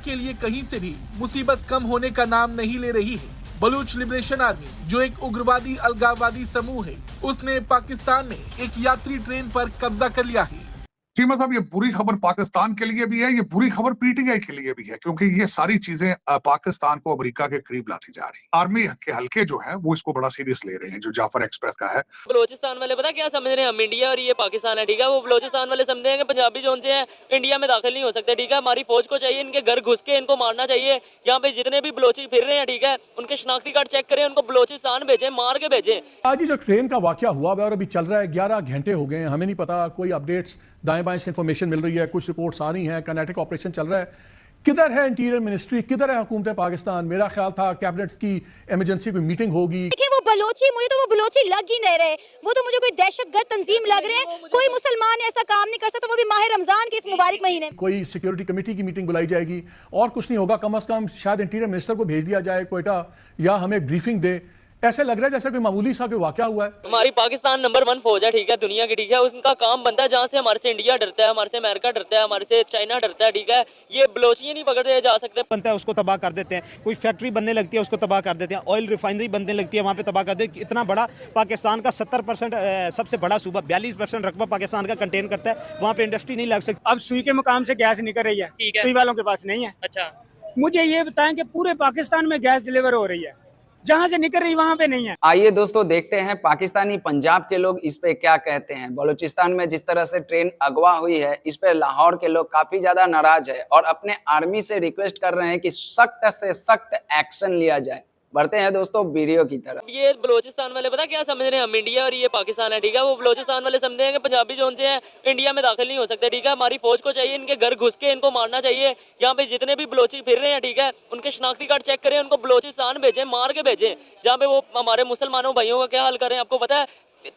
के लिए कहीं से भी मुसीबत कम होने का नाम नहीं ले रही है। बलूच लिबरेशन आर्मी, जो एक उग्रवादी अलगाववादी समूह है, उसने पाकिस्तान में एक यात्री ट्रेन पर कब्जा कर लिया है। चीमा साहब, ये बुरी खबर पाकिस्तान के लिए भी है, ये बुरी खबर पीटीआई के लिए भी है, क्योंकि ये सारी चीजें पाकिस्तान को अमेरिका के करीब लाती जा रही है। आर्मी के हल्के जो है वो इसको बड़ा सीरियस ले रहे हैं, जो जाफर एक्सप्रेस का है। बलोचिस्तान वाले पता क्या समझ रहे हैं, हम इंडिया और ये पाकिस्तान है, ठीक है। वो बलोचिस्तान वाले समझते हैं कि पंजाबी जो उनसे हैं इंडिया में दाखिल नहीं हो सकते, ठीक है। हमारी फौज को चाहिए इनके घर घुस के इनको मारना चाहिए। यहाँ पे जितने भी बलोची फिर रहे हैं, ठीक है, उनके शनाख्ती कार्ड चेक करें, उनको बलोचिस्तान भेजें, मार के भेजें। आज ही जो ट्रेन का वाकया हुआ है और अभी चल रहा है, 11 घंटे हो गए हैं, हमें नहीं पता, कोई अपडेट्स दाएं बाएं से इंफॉर्मेशन मिल रही है, कुछ रिपोर्ट्स आ रही हैं, काइनेटिक ऑपरेशन चल रहा है। किधर है इंटीरियर मिनिस्ट्री, किधर है हुकूमत पाकिस्तान? मेरा ख्याल था कैबिनेट की इमरजेंसी कोई मीटिंग होगी। देखिए वो बलोची, मुझे तो वो बलोची लग ही नहीं रहे, वो तो मुझे कोई दहशतगर्द तंजीम लग रहे हैं। कोई मुसलमान ऐसा काम नहीं कर सकता, वो भी माह रमजान के इस मुबारक महीने। कोई सिक्योरिटी कमेटी की मीटिंग बुलाई जाएगी और कुछ नहीं होगा। कम से कम शायद इंटीरियर मिनिस्टर को भेज दिया जाए कोयटा, या हमें ब्रीफिंग दे। ऐसे लग रहा है जैसे कोई मामूली सा कोई वाकया हुआ है। हमारी पाकिस्तान नंबर 1 फौज है, ठीक है, दुनिया की, ठीक है। उसका काम बनता है जहाँ से हमारे से इंडिया डरता है, हमारे से अमेरिका डरता है, हमारे से चाइना डरता है, ठीक है। ये बलोचियाँ नहीं पकड़े जा सकते। बनता है उसको तबाह कर देते हैं, कोई फैक्ट्री बनने लगती है उसको तबाह कर देते हैं, ऑयल रिफाइनरी बनने लगती है वहाँ पे तबाह कर देते हैं। इतना बड़ा पाकिस्तान का 70% सबसे बड़ा सूबा, 42% रकबा पाकिस्तान का कंटेन करता है, वहाँ पे इंडस्ट्री नहीं लग सकती। अब सुई के मुकाम से गैस निकल रही है, सुई वालों के पास नहीं है। अच्छा, मुझे ये बताएं कि पूरे पाकिस्तान में गैस डिलीवर हो रही है, जहां से निकल रही वहां पे नहीं है। आइए दोस्तों देखते हैं पाकिस्तानी पंजाब के लोग इस पे क्या कहते हैं। बलूचिस्तान में जिस तरह से ट्रेन अगवा हुई है, इस पे लाहौर के लोग काफी ज्यादा नाराज है और अपने आर्मी से रिक्वेस्ट कर रहे हैं कि सख्त से सख्त एक्शन लिया जाए। बढ़ते हैं दोस्तों वीडियो की तरफ। ये बलोचिस्तान वाले पता क्या समझ रहे हैं, हम इंडिया और ये पाकिस्तान है, ठीक है। वो बलोचिस्तान वाले समझते हैं कि पंजाबी जो उनसे हैं इंडिया में दाखिल नहीं हो सकते, ठीक है। हमारी फौज को चाहिए इनके घर घुस के इनको मारना चाहिए। यहाँ पे जितने भी बलोची फिर रहे हैं, ठीक है, उनके शनाख्ती कार्ड चेक करें, उनको बलोचिस्तान भेजें, मार के भेजें। जहाँ पे वो हमारे मुसलमानों भाइयों का क्या हाल करें, आपको पता है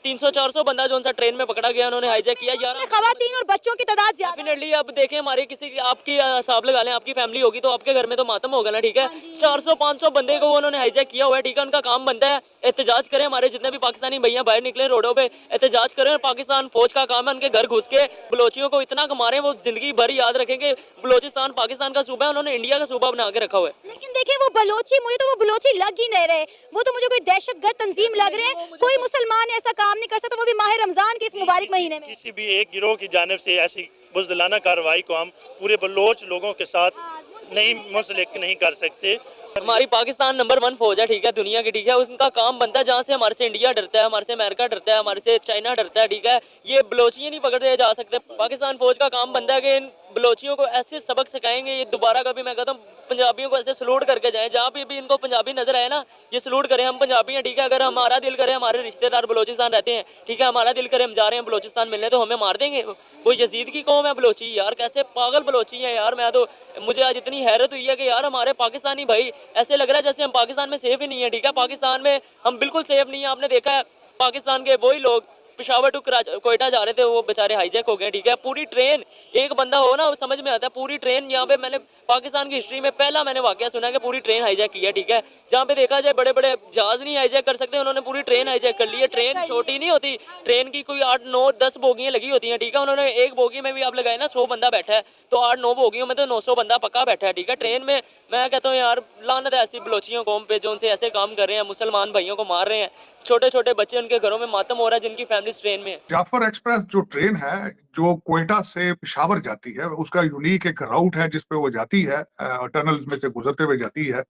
300-400 बंदा जो उनसा ट्रेन में पकड़ा गया, उन्होंने हाईजैक किया। यार खवातीन और बच्चों की तादाद ज्यादा। डेफिनेटली अब देखें, हमारे किसी की आपकी हिसाब लगा लें, आपकी फैमिली होगी तो आपके घर में तो मातम होगा ना, ठीक है। 400-500 बंदे को उन्होंने हाईजैक किया हुआ है, ठीक है। उनका काम बनता है एहतजाज करें, हमारे जितने भी पाकिस्तानी भैया बाहर निकले रोडों पे एहतजाज करें। पाकिस्तान फौज का काम है उनके घर घुस के बलोचियों को इतना मारे, वो जिंदगी भर याद रखेंगे बलोचिस्तान पाकिस्तान का सूबा है, उन्होंने इंडिया का सूबा बना के रखा हुआ है। लेकिन देखिए वो बलोची, मुझे तो वो बलोची लग ही नहीं रहे, वो तो मुझे कोई दहशतगर्द तंजीम लग रहे हैं। कोई मुसलमान ऐसा काम नहीं कर सकता, वो भी माह रमजान के इस मुबारक महीने में। किसी भी एक गिरोह की जानिब से ऐसी बुज़दिलाना कार्रवाई को हम पूरे बलोच लोगों के साथ नहीं मुंसलिक नहीं कर सकते। हमारी पाकिस्तान नंबर 1 फौज है, ठीक है, दुनिया की, ठीक है। उसका काम बनता है जहाँ से हमारे से इंडिया डरता है, हमारे से अमेरिका डरता है, हमारे से चाइना डरता है, ठीक है। ये बलोचियाँ नहीं पकड़े जा सकते। पाकिस्तान फौज का काम बनता है कि इन बलोचियों को ऐसे सबक सिखाएंगे, ये दोबारा कभी, मैं कहता हूँ, पंजाबियों को ऐसे सलूट करके जाएं। जहाँ पे भी इनको पंजाबी नजर आए ना, ये सलूट करें, हम पंजाबी हैं, ठीक है। अगर हमारा दिल करे, हमारे रिश्तेदार बलोचिस्तान रहते हैं, ठीक है, हमारा दिल करे हम जा रहे हैं बलोचिस्तान मिलने, तो हमें मार देंगे। वो यजीद की कौम है बलोची, यार कैसे पागल बलोची है यार। मैं तो, मुझे आज इतनी हैरत हुई है कि यार हमारे पाकिस्तानी भाई, ऐसे लग रहा है जैसे हम पाकिस्तान में सेफ ही नहीं है, ठीक है। पाकिस्तान में हम बिल्कुल सेफ नहीं है। आपने देखा है पाकिस्तान के वही लोग पेशावर टू कोयटा जा रहे थे, वो बेचारे हाईजैक हो गए, ठीक है। पूरी ट्रेन, एक बंदा हो ना समझ में आता है, पूरी ट्रेन, यहाँ पे मैंने पाकिस्तान की हिस्ट्री में पहला मैंने वाकया सुना कि पूरी ट्रेन हाईजैक की है, ठीक है। जहाँ पे देखा जाए बड़े बड़े जहाज नहीं हाईजैक कर सकते, उन्होंने पूरी ट्रेन हाईजैक कर ली है। ट्रेन छोटी नहीं होती, ट्रेन की कोई 8-9-10 बोगियाँ लगी होती हैं, ठीक है। उन्होंने एक बोगी में भी आप लगाए ना 100 बंदा बैठा है, तो 8-9 बोगियों में तो 900 बंदा पक्का बैठा है, ठीक है। ट्रेन में मैं कहता हूँ यार लानत है ऐसी बलोचियों कौम पे जो उनसे ऐसे काम कर रहे हैं, मुसलमान भाइयों को मार रहे हैं, छोटे छोटे बच्चे उनके घरों में मातम हो रहा है जिनकी फैमिली ट्रेन में है। जाफर एक्सप्रेस जो ट्रेन है जो कोयटा से पेशावर जाती है, उसका यूनिक एक राउट है जिसपे वो जाती है, टनल्स में से गुजरते हुए जाती है।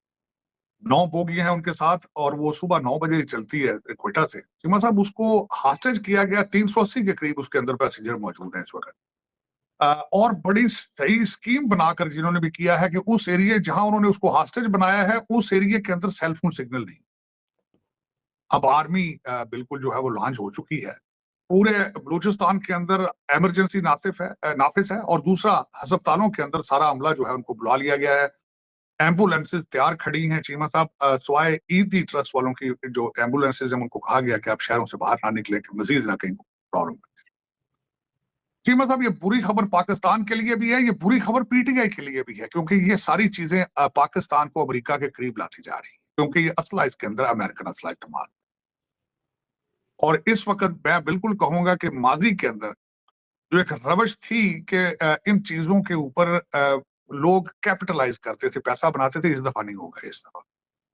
9 बोगियां हैं उनके साथ और वो सुबह 9 बजे ही चलती है कोयटा से। चीमा साहब, उसको हास्टेज किया गया, 380 के करीब उसके अंदर पैसेंजर मौजूद हैं इस वक्त। और बड़ी सही स्कीम बनाकर जिन्होंने भी किया है कि उस एरिया जहां उन्होंने उसको हास्टेज बनाया है, उस एरिया के अंदर सेलफोन सिग्नल नहीं। अब आर्मी बिल्कुल जो है वो लॉन्च हो चुकी है। पूरे बलूचिस्तान के अंदर इमरजेंसी नाफिज है और दूसरा अस्पतालों के अंदर सारा अमला जो है उनको बुला लिया गया है। एम्बुलेंसेज तैयार खड़ी हैं चीमा साहब, सवाए ईदी ट्रस्ट वालों की जो एम्बुलेंसेज हैं उनको कहा गया कि आप शहरों से बाहर ना निकले, कि मजीद ना कहीं प्रॉब्लम। चीमा साहब, ये बुरी खबर पाकिस्तान के लिए भी है, ये बुरी खबर पीटीआई के लिए भी है, क्योंकि ये सारी चीजें पाकिस्तान को अमेरिका के करीब लाती जा रही है, क्योंकि ये असला इसके अंदर अमेरिकन असला इस्तेमाल। और इस वक्त मैं बिल्कुल कहूंगा कि माजी के अंदर जो एक रवश थी कि इन चीजों के ऊपर लोग कैपिटलाइज करते थे, पैसा बनाते थे, इस दफा नहीं होगा।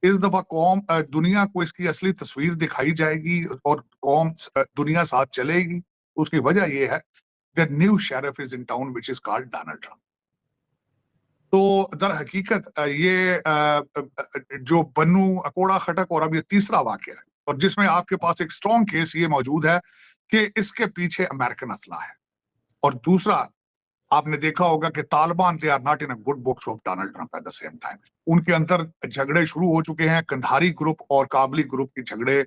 इस दफा कौम दुनिया को इसकी असली तस्वीर दिखाई जाएगी और कौम दुनिया साथ चलेगी। उसकी वजह यह है the new sheriff is in town which is called Donald Trump. तो दर हकीकत ये जो बन्नू अकोड़ा खटक और अब ये तीसरा वाकया है, और जिसमें आपके पास एक स्ट्रॉन्ग केस ये मौजूद है कि इसके पीछे अमेरिकन असला है। और दूसरा, आपने देखा होगा कि Taliban they are not in a good books of Donald Trump at the same time. उनके अंदर झगड़े शुरू हो चुके हैं, कंधारी ग्रुप और काबली ग्रुप के झगड़े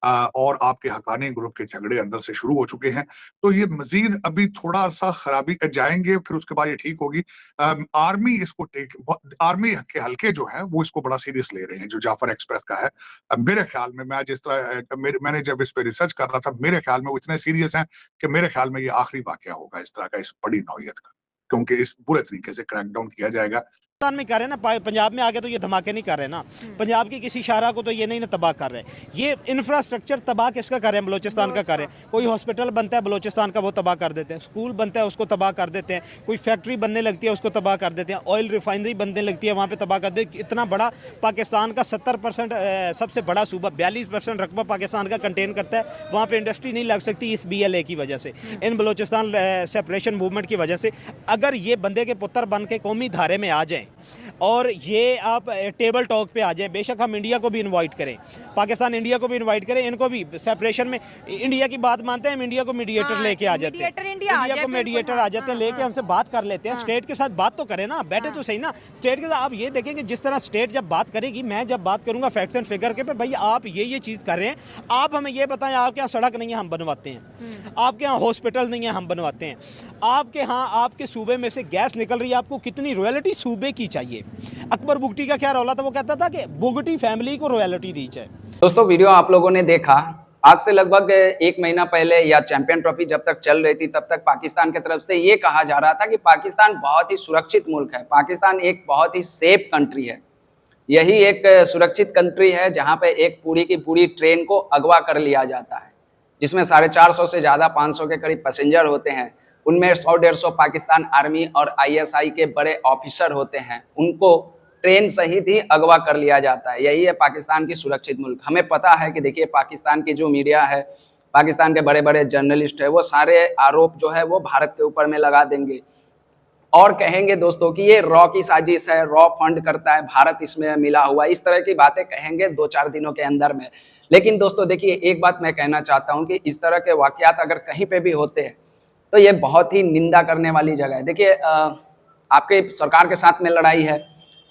और आपके हकानी ग्रुप के झगड़े अंदर से शुरू हो चुके हैं। तो ये मजीद अभी थोड़ा सा खराबी जाएंगे, फिर उसके बाद ये ठीक होगी। आर्मी इसको आर्मी के हल्के जो है वो इसको बड़ा सीरियस ले रहे हैं, जो जाफर एक्सप्रेस का है। मेरे ख्याल में, मैं जिस तरह मैंने जब इस पे रिसर्च कर रहा था, मेरे ख्याल में वो इतने सीरियस हैं कि मेरे ख्याल में ये आखिरी वाकया होगा इस तरह का, इस बड़ी नौयत का, क्योंकि इस बुरे तरीके से क्रैकडाउन किया जाएगा। में कर रहे हैं ना, पंजाब में आके तो ये धमाके नहीं कर रहे ना, पंजाब की किसी शाहरा को तो ये नहीं ना तबाह कर रहे। ये इंफ्रास्ट्रक्चर तबाह किसका कर रहे हैं? बलोचिस्तान का कर रहे हैं। कोई हॉस्पिटल बनता है बलोचिस्तान का, वो तबाह कर देते हैं। स्कूल बनता है उसको तबाह कर देते हैं। कोई फैक्ट्री बनने लगती है उसको तबाह कर देते हैं। ऑयल रिफाइनरी बनने लगती है वहाँ पे तबाह कर देते हैं। इतना बड़ा पाकिस्तान का 70% सबसे बड़ा सूबा, 42% रकबा पाकिस्तान का कंटेन करता है। वहाँ पे इंडस्ट्री नहीं लग सकती इस BLA की वजह से, इन बलोचिस्तान सेपरेशन मूवमेंट की वजह से। अगर ये बंदे के पुत्र बन के कौमी धारे में आ जाएँ और ये आप टेबल टॉक पे आ जाए, बेशक हम इंडिया को भी इनवाइट करें, पाकिस्तान इंडिया को भी इनवाइट करें, इनको भी सेपरेशन में इंडिया की बात मानते हैं, हम इंडिया को मीडिएटर लेके आ जाते हैं, इंडिया को मीडिएटर आ जाते हैं, लेके हमसे बात कर लेते हैं। स्टेट के साथ बात तो करें ना, बैठे तो सही ना स्टेट के साथ। आप ये देखेंगे जिस तरह स्टेट जब बात करेगी, मैं जब बात करूंगा फैक्ट्स एंड फिगर के पे, भाई आप ये चीज़ कर रहे हैं, आप हमें ये बताएं, आपके यहाँ सड़क नहीं है हम बनवाते हैं, आपके यहाँ हॉस्पिटल नहीं है हम बनवाते हैं, आपके यहाँ आपके सूबे में से गैस निकल रही है, आपको कितनी रॉयल्टी सूबे की चाहिए। अकबर बुगटी का क्या रौला था, वो कहता था कि बुगटी फैमिली को रॉयल्टी दी जाए। दोस्तों वीडियो आप लोगों ने देखा, आज से लगभग 1 महीना पहले या चैंपियन ट्रॉफी जब तक चल रही थी तब तक पाकिस्तान की तरफ से ये कहा जा रहा था कि पाकिस्तान बहुत ही सुरक्षित मुल्क है, पाकिस्तान एक बहुत ही सेफ कंट्री है, यही एक सुरक्षित कंट्री है जहां पे एक पूरी की पूरी ट्रेन को अगवा कर लिया जाता है, जिसमें 450 से ज़्यादा 500 के करीब पैसेंजर होते हैं। उनमें 100-150 पाकिस्तान आर्मी और ISI के बड़े ऑफिसर होते हैं, उनको ट्रेन सहित ही अगवा कर लिया जाता है। यही है पाकिस्तान की सुरक्षित मुल्क। हमें पता है कि देखिए पाकिस्तान की जो मीडिया है, पाकिस्तान के बड़े बड़े जर्नलिस्ट है, वो सारे आरोप जो है वो भारत के ऊपर में लगा देंगे और कहेंगे दोस्तों कि ये रॉ की साजिश है, रॉ फंड करता है, भारत इसमें मिला हुआ, इस तरह की बातें कहेंगे 2-4 दिनों के अंदर में। लेकिन दोस्तों देखिए, एक बात मैं कहना चाहता हूँ कि इस तरह के वाकयात अगर कहीं पे भी होते हैं तो ये बहुत ही निंदा करने वाली जगह है। देखिए आपके सरकार के साथ में लड़ाई है,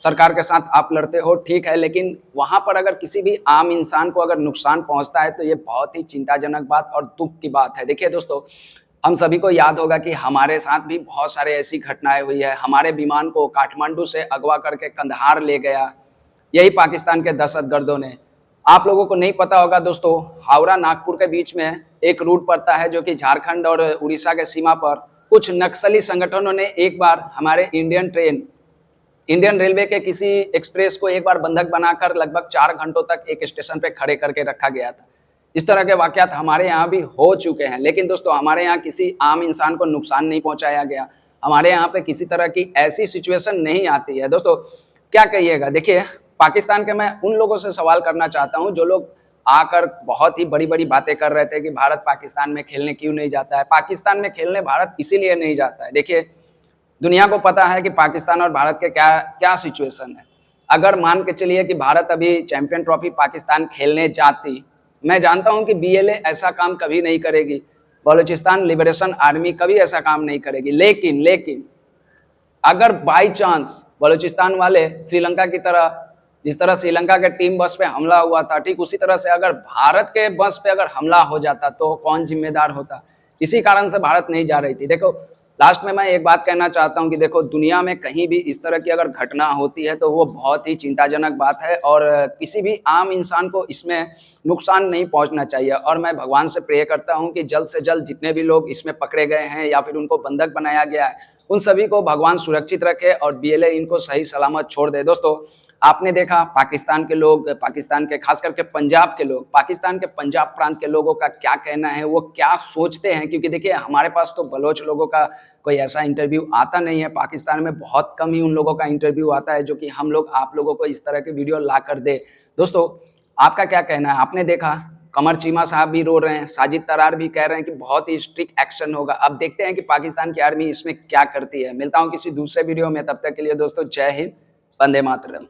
सरकार के साथ आप लड़ते हो, ठीक है, लेकिन वहाँ पर अगर किसी भी आम इंसान को अगर नुकसान पहुँचता है तो ये बहुत ही चिंताजनक बात और दुख की बात है। देखिए दोस्तों, हम सभी को याद होगा कि हमारे साथ भी बहुत सारे ऐसी घटनाएं हुई है। हमारे विमान को काठमांडू से अगवा करके कंधार ले गया, यही पाकिस्तान के दहशतगर्दों ने। आप लोगों को नहीं पता होगा दोस्तों, हावड़ा नागपुर के बीच में एक रूट पड़ता है जो कि झारखंड और उड़ीसा के सीमा पर कुछ नक्सली संगठनों ने एक बार हमारे इंडियन रेलवे के किसी एक्सप्रेस को एक बार बंधक बनाकर लगभग 4 घंटों तक एक स्टेशन पे खड़े करके रखा गया था। इस तरह के वाकयात हमारे यहाँ भी हो चुके हैं, लेकिन दोस्तों हमारे यहाँ किसी आम इंसान को नुकसान नहीं पहुँचाया गया, हमारे यहाँ पे किसी तरह की ऐसी सिचुएशन नहीं आती है। दोस्तों क्या कहिएगा, देखिए पाकिस्तान के मैं उन लोगों से सवाल करना चाहता हूँ जो लोग आकर बहुत ही बड़ी बड़ी बातें कर रहे थे कि भारत पाकिस्तान में खेलने क्यों नहीं जाता है। पाकिस्तान में खेलने भारत इसीलिए नहीं जाता है। देखिए दुनिया को पता है कि पाकिस्तान और भारत के क्या सिचुएशन है। अगर मान के चलिए कि भारत अभी चैंपियन ट्रॉफी पाकिस्तान खेलने जाती, मैं जानता हूं कि BLA ऐसा काम कभी नहीं करेगी, बलूचिस्तान लिबरेशन आर्मी कभी ऐसा काम नहीं करेगी। लेकिन अगर बाई चांस बलूचिस्तान वाले श्रीलंका की तरह, जिस तरह श्रीलंका के टीम बस पे हमला हुआ था, ठीक उसी तरह से अगर भारत के बस पे अगर हमला हो जाता तो कौन जिम्मेदार होता? इसी कारण से भारत नहीं जा रही थी। देखो लास्ट में मैं एक बात कहना चाहता हूं कि देखो दुनिया में कहीं भी इस तरह की अगर घटना होती है तो वो बहुत ही चिंताजनक बात है और किसी भी आम इंसान को इसमें नुकसान नहीं पहुंचना चाहिए। और मैं भगवान से प्रे करता हूं कि जल्द से जल्द जितने भी लोग इसमें पकड़े गए हैं या फिर उनको बंधक बनाया गया है, उन सभी को भगवान सुरक्षित रखे और BLA इनको सही सलामत छोड़ दे। दोस्तों आपने देखा पाकिस्तान के लोग, पाकिस्तान के खास करके पंजाब के लोग, पाकिस्तान के पंजाब प्रांत के लोगों का क्या कहना है, वो क्या सोचते हैं, क्योंकि देखिए हमारे पास तो बलोच लोगों का कोई ऐसा इंटरव्यू आता नहीं है, पाकिस्तान में बहुत कम ही उन लोगों का इंटरव्यू आता है जो कि हम लोग आप लोगों को इस तरह के वीडियो ला कर दे। दोस्तों आपका क्या कहना है? आपने देखा कमर चीमा साहब भी रो रहे हैं, साजिद तरार भी कह रहे हैं कि बहुत ही स्ट्रिक्ट एक्शन होगा। अब देखते हैं कि पाकिस्तान की आर्मी इसमें क्या करती है। मिलता हूं किसी दूसरे वीडियो में, तब तक के लिए दोस्तों जय हिंद, वंदे मातरम।